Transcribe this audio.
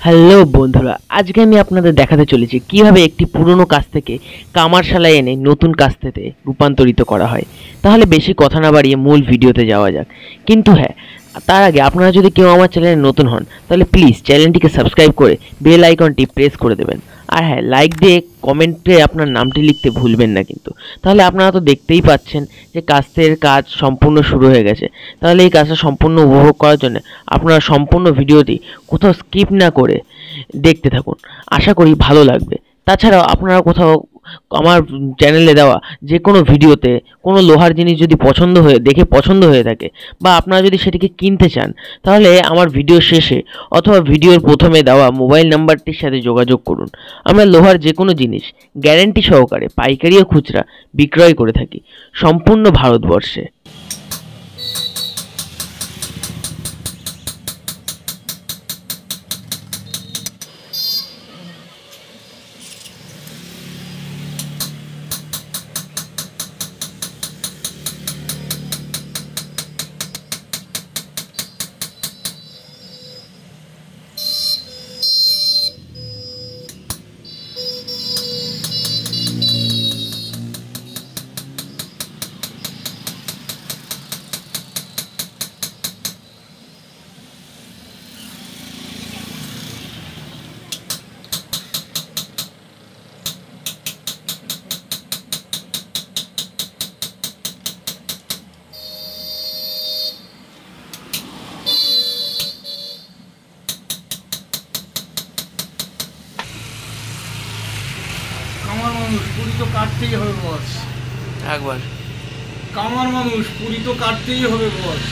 Hello বন্ধুরা, আজকে আমি আপনাদের দেখাতে চলেছি কিভাবে একটি পুরনো কাজ থেকে কামারশালায় এনে নতুন কাস্তেতে রূপান্তরিত করা হয়। তাহলে বেশি কথা না বাড়িয়ে মূল ভিডিওতে যাওয়া যাক। কিন্তু হ্যাঁ, তার আগে আপনারা যদি কেউ আমার চ্যানেলে নতুন হন তাহলে প্লিজ চ্যানেলটিকে সাবস্ক্রাইব করে বেল আইকনটি প্রেস করে দেবেন। আর হ্যাঁ, লাইক দিয়ে কমেন্টে আপনার নামটি লিখতে ভুলবেন না কিন্তু। তাহলে আপনারা তো দেখতেই পাচ্ছেন যে কাস্তের কাজ সম্পূর্ণ শুরু হয়ে গেছে। তাহলে এই কাজটা সম্পূর্ণ উপভোগ করার জন্য আপনারা সম্পূর্ণ ভিডিওটি কোথাও স্কিপ না করে দেখতে থাকুন। আশা করি ভালো লাগবে। তাছাড়াও আপনারা কোথাও আমার চ্যানেলে দেওয়া যে কোনো ভিডিওতে কোনো লোহার জিনিস যদি পছন্দ হয়ে থাকে, বা আপনারা যদি সেটিকে কিনতে চান, তাহলে আমার ভিডিও শেষে অথবা ভিডিওর প্রথমে দেওয়া মোবাইল নাম্বারটির সাথে যোগাযোগ করুন। আমরা লোহার যে কোনো জিনিস গ্যারেন্টি সহকারে পাইকারি ও খুচরা বিক্রয় করে থাকি সম্পূর্ণ ভারতবর্ষে। কামার মানুষ পুরি তো কাটতেই হবে বস। একবার কামার মানুষ পুরি তো কাটতেই হবে বস।